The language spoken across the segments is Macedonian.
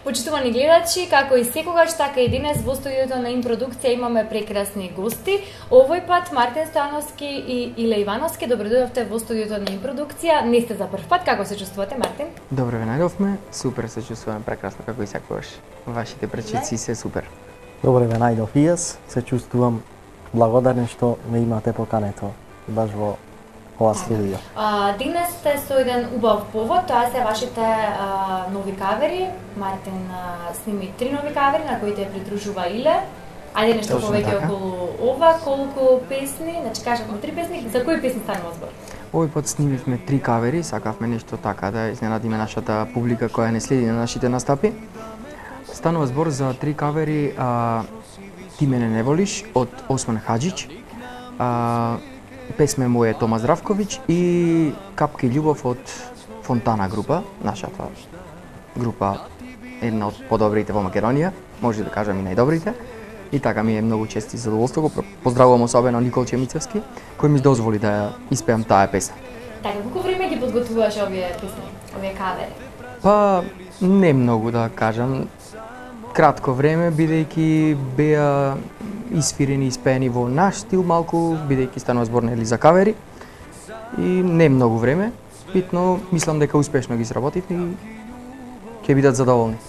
Почитувани гледачи, како и секогаш, така и денес во студиото на Импродукција имаме прекрасни гости. Овој пат Мартин Стојановски и Иле Ивановски. Добро дојдовте во студиото на Импродукција. Не сте за прв пат, како се чувствувате, Мартин? Добро ве најдовме, супер се чувствувам прекрасно како и секогаш. Вашите пречици се супер. Добро ве најдов и јас, се чувствувам благодарен што ме имате покането баш во ова студио. Денес сте со еден убав повод, тоа се вашите нови кавери. Мартин сними 3 нови кавери на кои те придружува Иле. Ајде нешто повеќе околу ова, колку песни, значи кажавме 3 песни, за кои песни станува збор? Овој пат снимивме 3 кавери, сакавме нешто така да изненадиме нашата публика која не следи на нашите настапи. Станува збор за 3 кавери Ти мене не волиш од Осман Хаџиќ, песме моје Тома Здравковиќ и Капки љубов од Фонтана група, нашата група, една од подобрите во Македонија, може да кажам и најдобрите. И така ми е многу чест и задоволство. Поздравувам особено Никол Чемицевски, кој ми дозволи да ја испеам таа песна. Така, колку време ги подготвуваш овие песни, овие кавери? Па, не многу да кажам. Кратко време, бидејќи беа испирени и испеени во наш стил малку, бидејќи станува збор нели за кавери. И не многу време, битно мислам дека успешно ги сработивме и ќе бидат задоволни.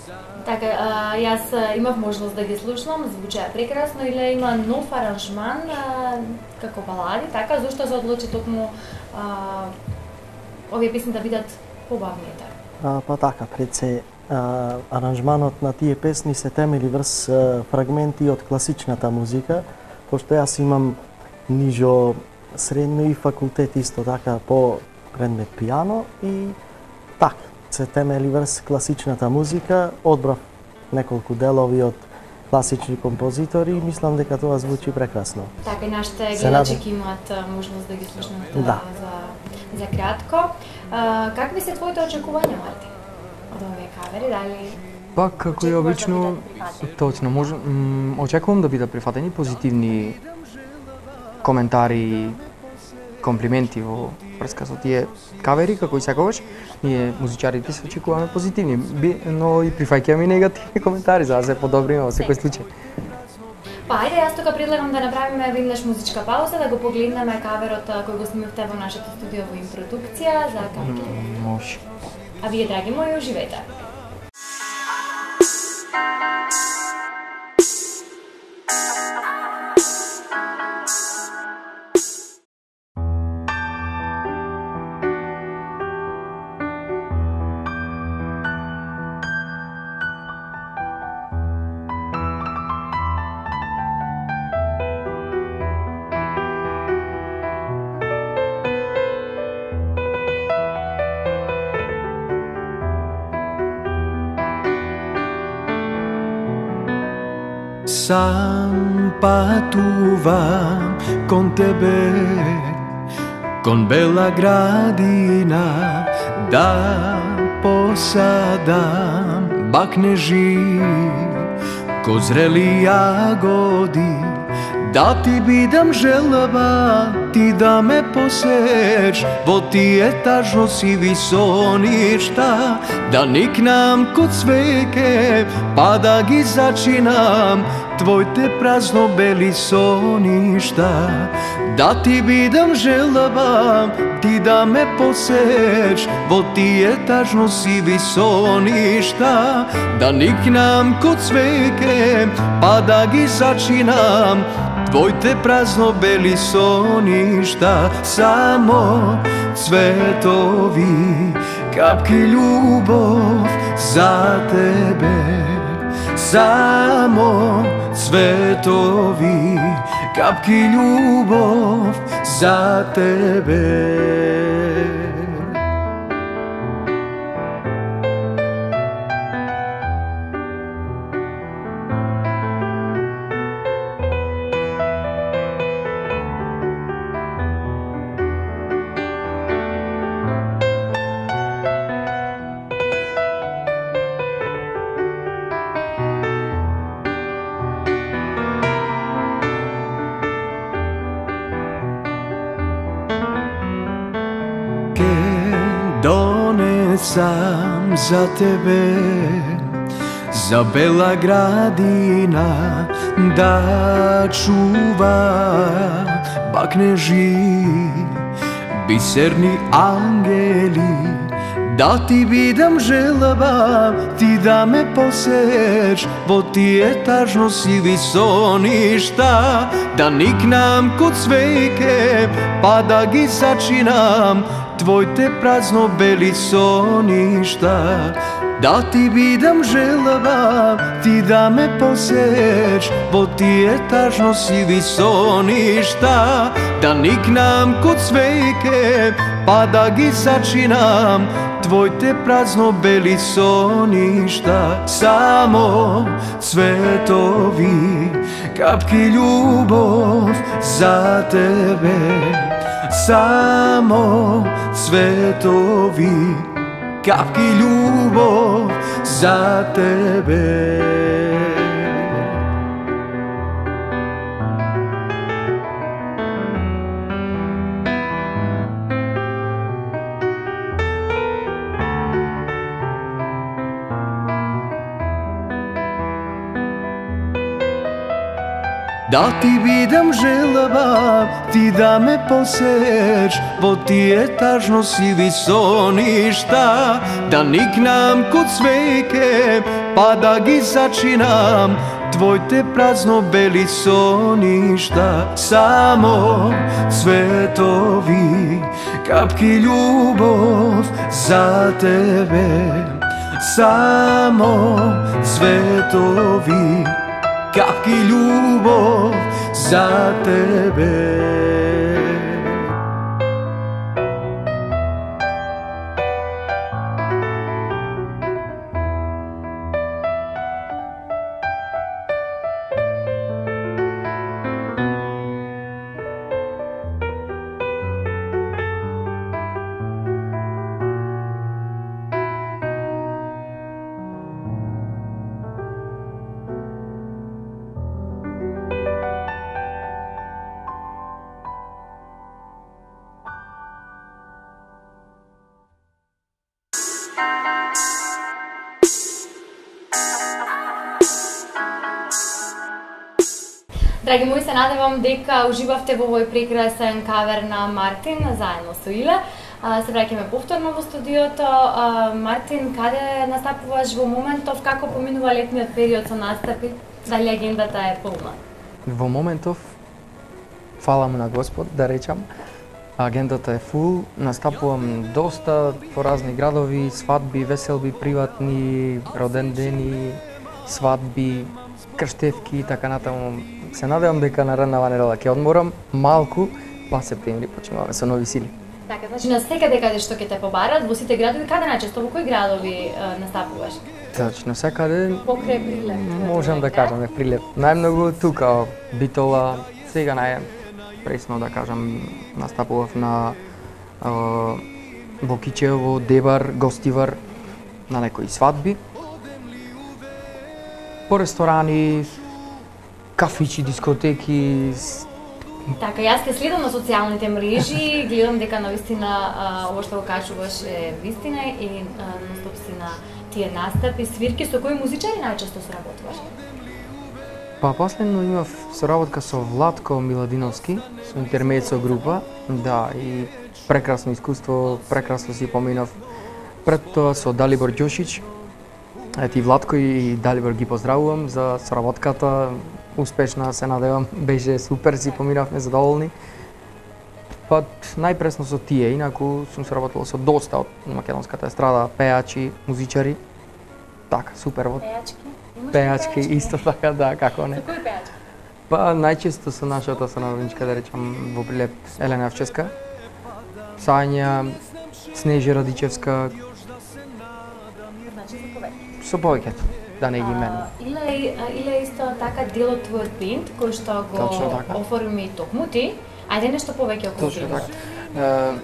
Така, јас имав можност да ги слушнам, звучеа прекрасно, или има нов аранжман како балади, така, зошто се одлучи токму овие песни да бидат побавни, така? Па така, пред се аранжманот на тие песни се темели врз фрагменти од класичната музика, пошто јас имам нижо средно и факултет исто така по предмет пијано и така се темели врз класичната музика, одбрав неколку делови од класични композитори и мислам дека тоа звучи прекрасно. Така и нашите гледачи ќе имаат можност да ги слушнат за кратко. Какви се твоите очекувања, Мартин? Од овие кавери, дали... Па, како и обично, точно, очекувам да бидат прифатени позитивни коментари, комплименти во врска со тие кавери, како и секогаш. Ние, музичарите, се очекуваме позитивни, но и прифаќаме и негативни коментари, за да се подобриме во секој случај. Па, ајде, јас тука предлагам да направиме веднаш музичка пауза, да го погледнеме каверот кој го снимивте во нашето студио во Импродукција за Капки. Може. А вие, драги мои, уживајте! Сам патувам кон тебе, кон бела градина, да посадам бакнежи, ко зрели јагоди, да ти бидам желба, ти да ме посееш во тие тажно сиви соништа, да никнам ко цвеќе, па да ги зачинам твоите празно бели соништа, да ти бидам желба, ти да ме посееш во тие тажно сиви соништа, да никнам ко цвеќе, па да ги зачинам твоите празно бели соништа. Само цветови, капки љубов за тебе. Само цветови, капки љубов за тебе. Донесам за тебе за бела градина да чува бакнежи, бисерни ангели, да ти бидам желаба, ти да ме посееш во тие тажно сиви соништа, да никнам код свејке, па да ги сачинам твоите празно бели соништа. Да ти бидам желаба, ти да ме посееш во тие тажно сиви соништа, да никнам код свејке, па да ги сачинам твоите празно бели соништа. Само цветови, капки љубов за тебе. Само цветови, капки љубов за тебе. Да ти бидам желаба, ти да ме посееш во тие тажно сиви соништа, да никнам код свејке, па да ги сачинам твоите празно бели соништа. Само цветови, капки љубов за тебе. Само цветови, капки љубов за тебе. Драги мои, се надевам дека уживавте во овој прекрасен кавер на Мартин заедно со Иле. Се враќаме повторно во студиото. Мартин, каде настапуваш во моментов? Како поминува летниот период со настапи? Дали агендата е полна? Во моментов, фала му на Господ, да речам, агендата е фул, настапувам доста по разни градови, свадби, веселби, приватни, роден дени, свадби, крштевки и така натаму. Се надевам дека нареднава недела ќе одморам малку, па септември почнуваме со нови сили. Така, значи на секаде каде што ќе те побарат, во сите градови, каде најчесто, во кои градови настапуваш? Точно, секаде Покрај Прилеп. можам да кажам е Прилеп. Најмногу тука, Битола, сега пресно да кажам, настапував на во Кичево, Дебар, Гостивар, на некои свадби. По ресторани, кафичи, дискотеки. Така, јас те следам на социјалните мрежи, гледам дека навистина ова што го кажуваш е вистина и настоп си на тие настапи, свирки. Со кои музичари најчесто соработуваш? Па последно имав соработка со Владко Миладиновски, со Интермецо група, да, и прекрасно искуство, прекрасно си поминав. Пред тоа со Далибор Ѓошич, и Владко и Далибор ги поздравувам за соработката, успешна, се надевам, беше супер, си поминавме задоволни. Па најпресно со тие, инаку сум соработил со доста од македонската естрада, пејачи, музичари. Така, супер. Пејачки, исто така, да, како не. Со кои пејачки? Па најчесто со нашата сонаrodnička, да речам, во Прилеп, Елена Евчевска, Сања, Снежи Радичевска. Значи за повеќе. Со повеќето, да не ги именувам. Иле исто така дел од твојот бенд кој што го оформи токму ти. Ајде нешто повеќе околу Точно така.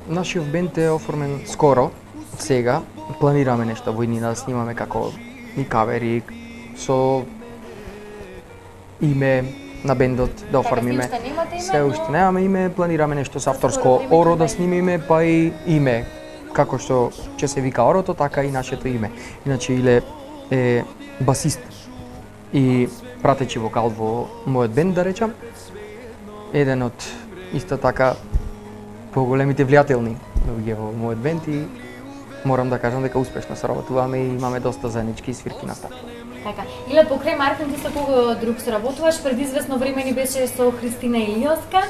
Нашиот бенд е оформен скоро, сега. Планираме нешто во иднина да снимаме како и кавери со име на бендот да оформиме. Се уште немаме име, планираме нешто со авторско оро да снимиме, па и име. Како што ќе се вика орото, така и нашето име. Иначе Иле е басист и пратечи вокал во мојот бенд, да речам. Еден од исто така поголемите влијателни луѓе во мојот бенд и морам да кажам дека успешно соработуваме и имаме доста заеднички свирки настапи. Така. Иле покрај Мартин ти со кого друг соработуваш? Пред известно време ни беше со Христина Илиоска.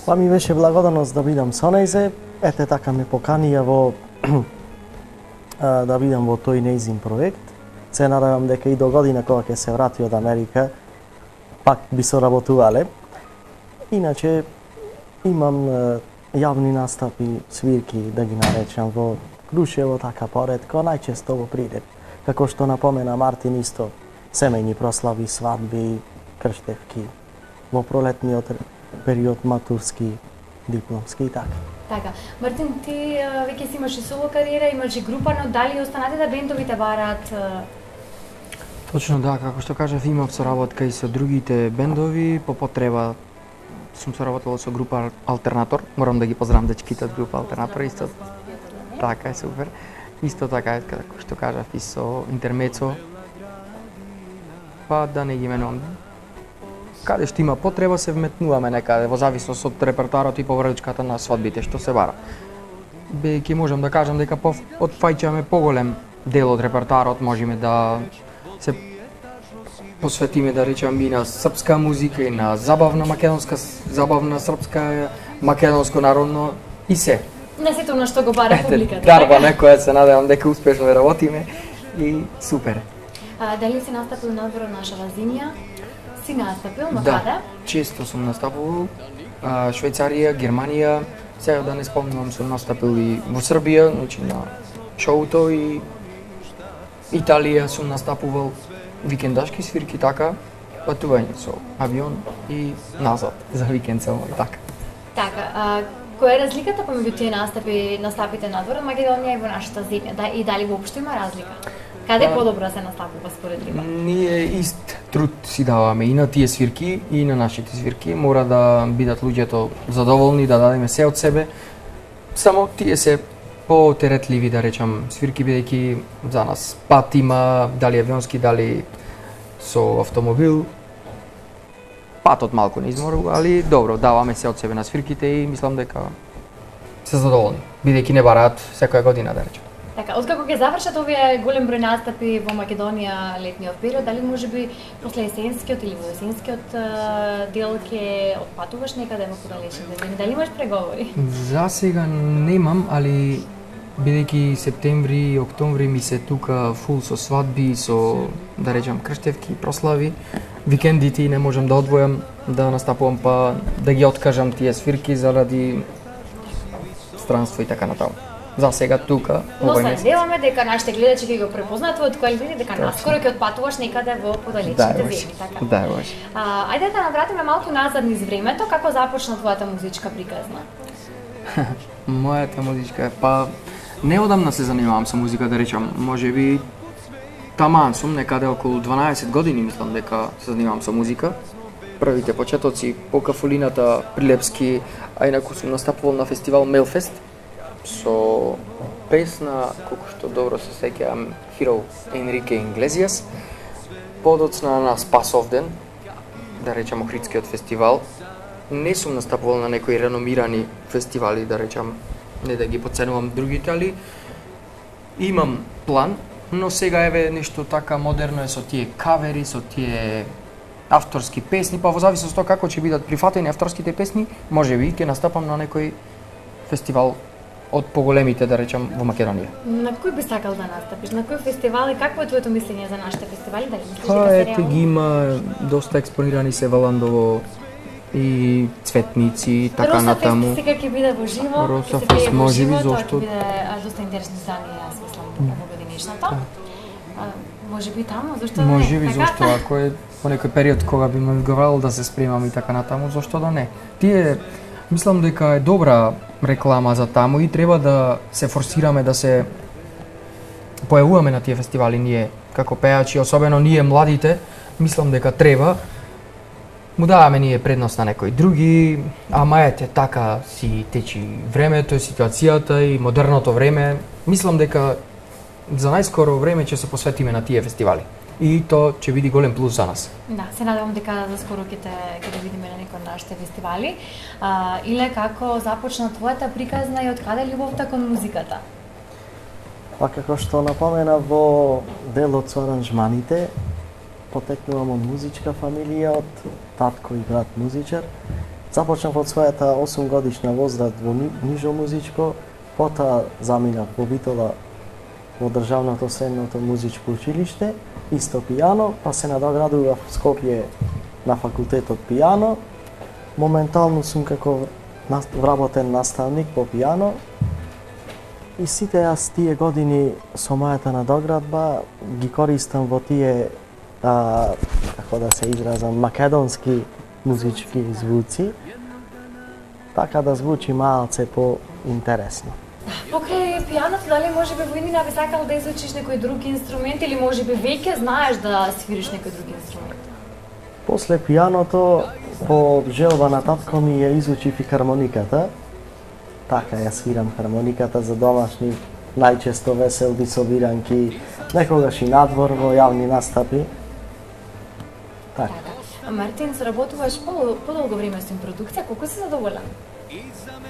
Па ми беше благодарност да бидам со нејзе. Ете така ме поканија во да бидам во тој нејзин проект. Се надевам дека и до година кога ќе се врати од Америка пак би соработувале. Иначе имам јавни настапи, свирки, да ги наречам, во Крушево, така поредко, најчесто во Прилеп. Како што напомена Мартин исто, семејни прослави, свадби, крштевки, во пролетниот период матурски, дипломски и така. Така. Мартин, ти веќе си имаш и соло кариера, имаш и група, но дали останатите бендови те бараат? Точно да, како што кажав, имав соработка и со другите бендови, по потреба сум соработувал со група Алтернатор. Морам да ги поздравам дечките од група Алтернатор, исто така е супер. Исто така е, како што кажав, и со Интермецо. Па да не ги менувам. Каде што има потреба се вметнуваме некаде, во зависност од репертоарот и поврачката на свадбите што се бара. Бејќи можам да кажам дека отфаќаме поголем дел од репертоарот, можеме да се посветиме, да речам, и на српска музика, и на забавна македонска, забавна српска, македонско народно и се. На сето на што го бара публиката. Дарба некоја, се надевам дека успешно да работиме и супер. Дали си настапил надвор на Шалазинија? Си настапил, но да, каде? Често сум настапувал, Швајцарија, Германија, сега да не спомнувам, сум настапил и во Србија, значи на шоуто, и Италија сум настапувал викендашки свирки, така, патување со авион и назад за викенд само и така. Така, која е разликата помеѓу тие настапите надвор од Македонија и во нашата земја? И дали воопшто има разлика? Каде подобро се настапува според ви? Ние ист труд си даваме и на тие свирки и на нашите свирки. Мора да бидат луѓето задоволни, да дадеме се од себе. Само тие се потеретливи, да речам, свирки, бидејќи за нас пат има, дали авионски, дали со автомобил. Патот малку не изморува, али добро, даваме се од себе на свирките и мислам дека се задоволни, бидејќи не бараат секоја година, да речем. Така, откако ќе завршат овие голем број настапи во Македонија летниот период, дали можеби после есенскиот или во есенскиот дел ќе отпатуваш некаде во подалечните земји? Дали имаш преговори? За сега немам, али бидејќи септември и октомври ми се тука фул со свадби, со, да речам, крштевки, прослави, викендите не можам да одвојам да настапувам, па да ги откажам тие свирки заради странство и така натаму. За сега тука, но се надеваме дека нашите гледачи ќе го препознаат од кој види дека наскоро ќе отпатуваш некаде во подалечните земји, така. Да, баш. Ајде да навратиме малку назад низ времето, како започна твојата музичка приказна? Мојата музичка, па неодамна се занимавам со музика, да речам, можеби таман сум некаде околу 12 години, мислам дека се занимавам со музика. Првите почетоци по кафулината Прилепски, а инаку сум настапувал на фестивал Мелфест со песна, колку што добро се сеќавам, Hero Енрике Иглезиас, подоцна на Спасовден, да речам Охридскиот фестивал. Не сум настапувал на некои реномирани фестивали, да речам, не да ги подценувам другите, али имам план, но сега еве нешто така модерно е со тие кавери, со тие авторски песни, па во зависност од тоа како ќе бидат прифатени авторските песни, можеби ќе настапам на некој фестивал од поголемите, да речам, во Македонија. На кој би сакал да настапиш? На кој фестивал и какво е твоето мислење за нашите фестивали? Дали мислиш Па, дека се ете ги има доста експонирани се Валандово и Цветници и така натаму. Роса Фест сега ќе биде во живо. Роса Фест можеби, зошто? Тоа ќе биде доста интересно издание, јас мислам, во годинишното. Можеби таму, зошто да не? Можеби, зошто, ако е во некој период кога би ме одговарал да се спремам и така натаму, зошто да не? Тие, мислам дека е добра реклама за таму и треба да се форсираме да се појавуваме на тие фестивали ние како пејачи, особено ние младите, мислам дека треба му даваме ние предност на некои други, ама ете така си течи времето, ситуацијата и модерното време. Мислам дека за најскоро време ќе се посветиме на тие фестивали. И тоа ќе биде голем плюс за нас. Да, се надевам дека за скоро ќе те видиме на некој од нашите фестивали. Иле, како започна твојата приказна и откаде љубовта кон музиката? Па како што напомена во делот со аранжманите, потекнувам од музичка фамилија, од татко и брат музичар. Започнав од својата 8 годишна возраст во нижо музичко, потоа заминав во Битола во државното средното музичко училиште, исто пијано, па се надоградував в Скопје на факултетот пијано. Моментално сум како вработен наставник по пијано. И сите јас тие години со мојата надоградба ги користам во тие, како да се изразам, македонски музички звуци, така да звучи малце по-интересно. Покрај пијаното, дали можеби во иднина би сакал да изучиш некој друг инструмент или можеби веќе знаеш да свириш некој друг инструмент? После пијаното, по желба на татко ми ја изучив и хармониката. Така ја свирам хармониката за домашни, најчесто веселби собиранки, некогаш и надвор во јавни настапи. Така. Мартин, соработуваш подолго време со продукција, колку си задоволен?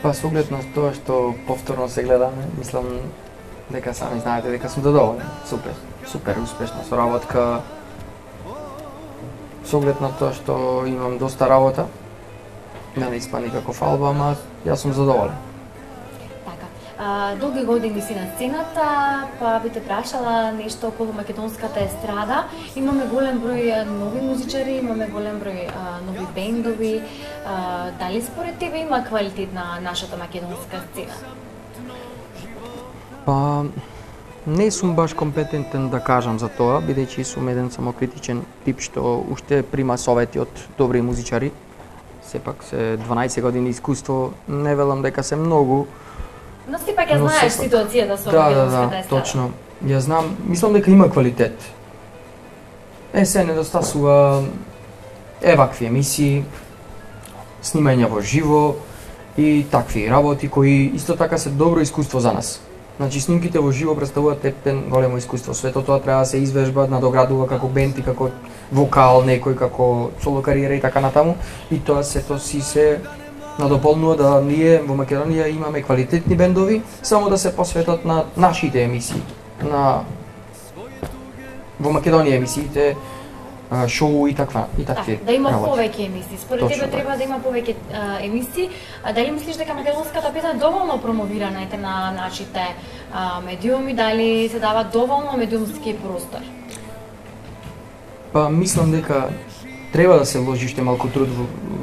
Па со оглед на тоа што повторно се гледаме, мислам дека сами знаете дека сум задоволен. Супер успешна соработка. Со оглед на тоа што имам доста работа, да не испани како албум, ама јас сум задоволен. Долги години си на сцената, па би те прашала нешто околу македонската естрада. Имаме голем број нови музичари, имаме голем број нови бендови. Дали според тебе има квалитет на нашата македонска сцена? Па, не сум баш компетентен да кажам за тоа, бидејќи сум еден самокритичен тип што уште прима совети од добри музичари. Сепак се 12 години искуство, не велам дека се многу. Но си пак ја знаеш ситуацијата со македонската естрада. Точно. Ја знам, мислам дека има квалитет. Се недостасува вакви емисии, снимања во живо и такви работи кои исто така се добро искуство за нас. Значи снимките во живо представуваат епен големо искуство. Свето тоа треба да се извежба, надоградува како бенд и како вокал, некој како соло кариера и така натаму. И тоа сето си се надополнува да ние во Македонија имаме квалитетни бендови, само да се посветат на нашите емисии. Во Македонија емисиите, шоу и такви. Да има повеќе емисии. Според тебе треба да има повеќе емисии. Дали мислиш дека македонската песна е доволно промовирана на нашите медиуми, дали се дава доволно медиумски простор? Па мислам дека треба да се вложи уште малку труд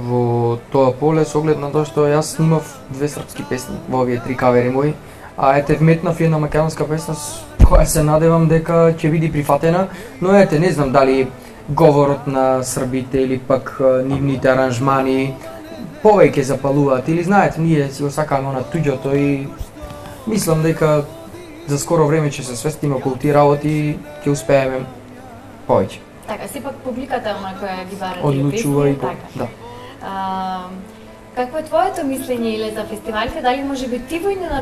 во тоа поле, со оглед на тоа што јас снимав 2 српски песни во овие 3 кавери мои, а вметнав една македонска песна која се надевам дека ќе биде прифатена, но не знам дали говорот на србите или пак нивните аранжмани повеќе запалуваат или знаете, ние си го сакаме на туѓото и мислам дека за скоро време ќе се свестиме околу тие работи и ќе успееме повеќе. Така, сепак публиката е она која ги бара одлучува и така. Да. Какво е твоето мислење или за фестивалите? Дали можеби ти војнина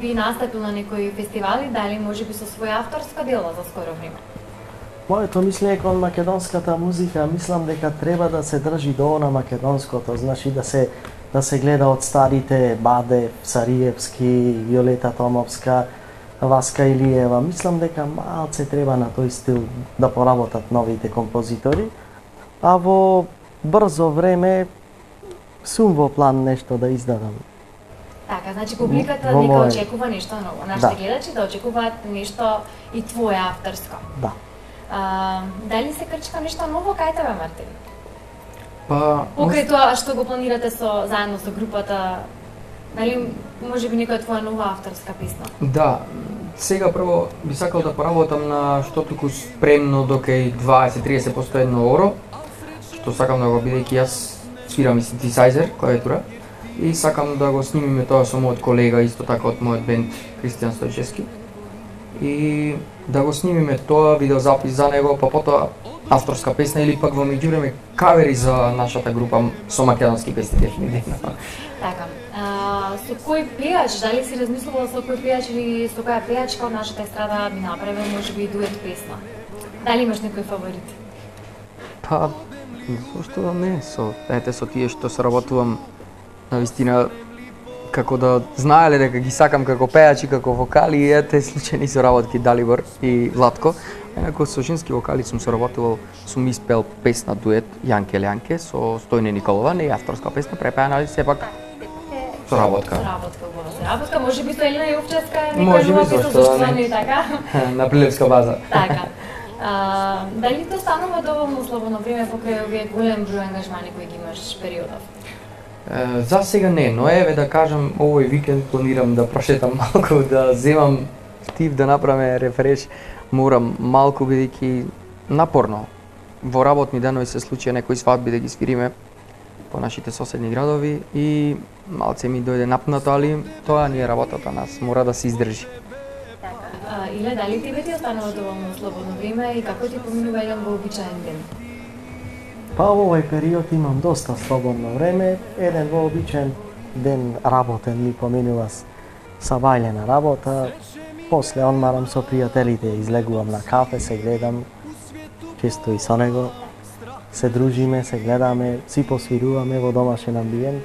би настапил на некои фестивали, дали можеби со своја авторска дела за скоро време? Моето мислење кон македонската музика, мислам дека треба да се држи до она македонското, значи да се гледа од старите Бадев, Сариевски, Виолета Томовска, Васка Илиева. Мислам дека малце треба на тој стил да поработат новите композитори, а во брзо време сум во план нешто да издадам. Така, значи публиката нека очекува нешто ново. Нашите гледачи да очекуваат нешто и твое авторско. Да. Дали се крчка нешто ново кај тебе, Мартин? Па, покрај тоа што го планирате заедно со групата, дали можеби некоја твоја нова авторска песна? Да, сега прво би сакал да поработам на што туку спремно до кај 20-30% едно оро, што сакам да го бидејќи јас свирам и синтесайзер, клавиатура, и сакам да го снимиме тоа со мојот колега, исто така од мојот бенд Кристијан Стојчевски. И да го снимиме тоа, видеозапис за него, па потоа авторска песна или пак во Со кој пејач, дали си размислувала со кој пејач или со која пејачка од нашата естрада би направил можеби дует песна? Дали имаш некој фаворит? Па, зошто да не, со тие што соработувам навистина како да знаеле дека ги сакам како пејачи, како вокали, и случајни соработки Далибор и Владко. Инаку со женски вокали сум соработувал, сум испел песна дует Јанке Лјанке со Стојне Николова, не авторска песна, препеана, али сепак соработка. Соработка, може би со Елена Јовчевска, може би, зашто не, така? На Прилепска база. Така. Дали то станува доволно слободно време покрај овие голем број ангажмани кои ги имаш периодов? За сега не, но еве да кажам, овој викенд планирам да прошетам малку, да земам тип, да направиме рефреш. Морам малку, бидејќи напорно. Во работни денови се случија некои свадби да ги свириме по нашите соседни градови и малце ми дојде напнато, али тоа не е работата нас, мора да се издржи. Иле, дали тебе ти останува доволно слободно време и како ти поминува еден вообичаен ден? Па во овој период имам доста слободно време, еден вообичаен ден работен ми поминува са бајлена работа, после одмарам со пријателите, излегувам на кафе, се гледам, често и со него, се дружиме, се гледаме, си посвируваме во домашен амбиент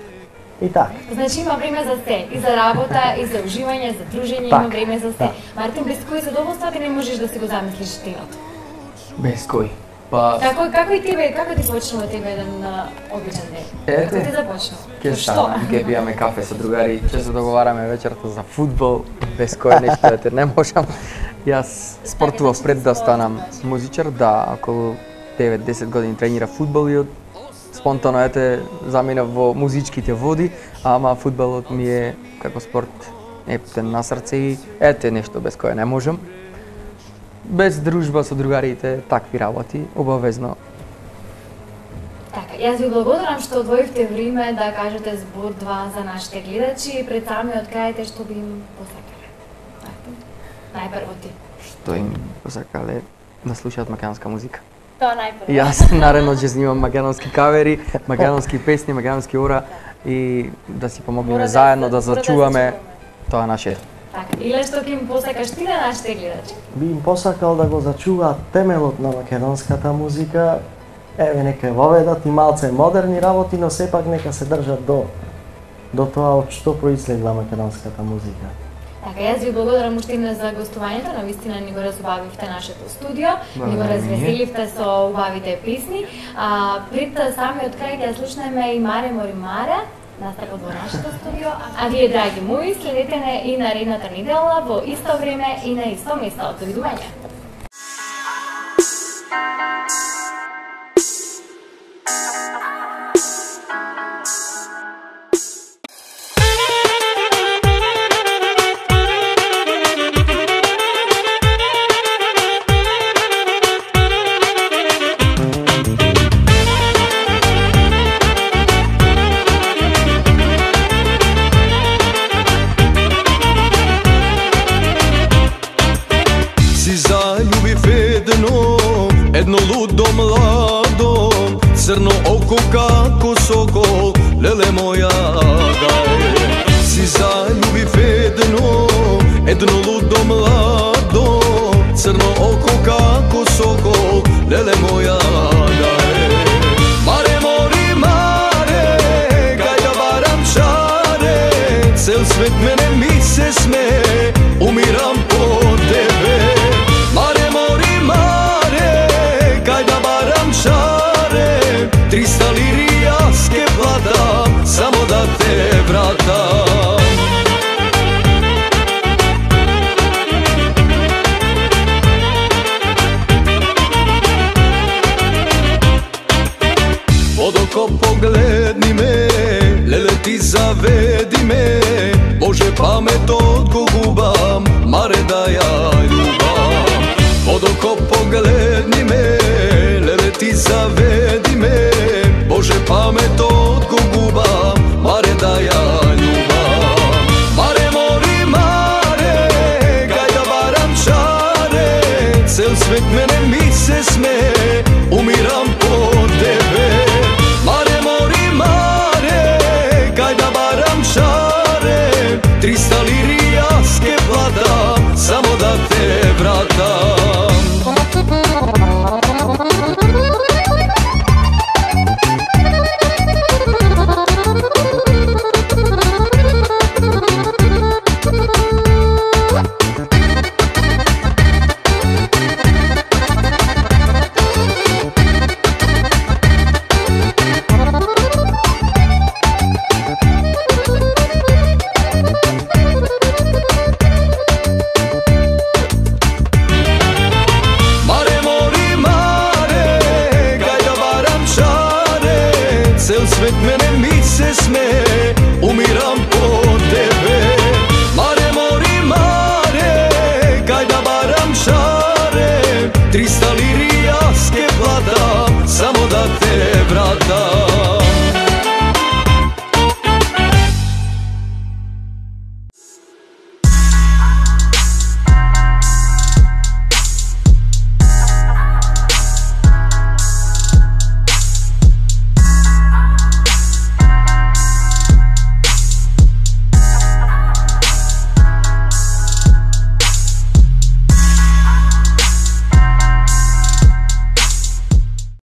и така. Значи има време за се, и за работа, и за уживање, за дружење, има време за се. Мартин, без кои задоволства ти не можеш да си го замислиш денот? Без кои? Па... Како и тебе, како ти почнува тебе еден обичен ден? Како ти започнува? Ке стана, ке пијаме кафе со другари, че се договараме вечерта за фудбал, без кое нешто не можам. Јас спортував пред да станам музичар, да, околу 9-10 години тренира фудбал и спонтано заминав во музичките води, ама фудбалот ми е како спорт ептен на срце и нешто без кое не можам. Без дружба со другарите, такви работи, обавезно. Така, јас ви благодарам што одвоивте време да кажете збор-два за нашите гледачи, пред самиот крајте што би им посакале. Најпрво ти. Што им посакале да слушаат македонска музика. Тоа најпрво. Јас наредно ќе снимам македонски кавери, македонски песни, македонски ора и да си помогнеме заедно да зачуваме тоа нашето. Така, иле што ќе им посакаш ти на нашите гледачи? Би им посакал да го зачуваат темелот на македонската музика, еве нека воведат и малце модерни работи, но сепак нека се држат до тоа од што произлегла македонската музика. Така, јас ви благодарам уште за гостувањето, навистина ни го разубавивте нашето студио, ни го развеселивте со убавите песни. Пред самиот крај ќе слушнеме и Маре Мори Маре, наставот во нашето студио. А вие, драги мои, следете не и наредната недела во исто време и на исто место. Довидување! Едно лудо младо, црно око како сокол, леле моја гај. Си заљубив едно лудо младо, црно око како сокол, леле моја гај. Маре мори маре, кај да барам чаре, цел свет мене ми се смее, умирам по тебе. Маре мори маре, кај да барам чаре, 300 лири јас ке платам, само да те вратам. Под око погледни ме, леле ти заведи ме, Боже паметот го губам, маре да ја љубам. Под око погледни ме, леле ти заведи ме, Боже паметот го губам, маре да ја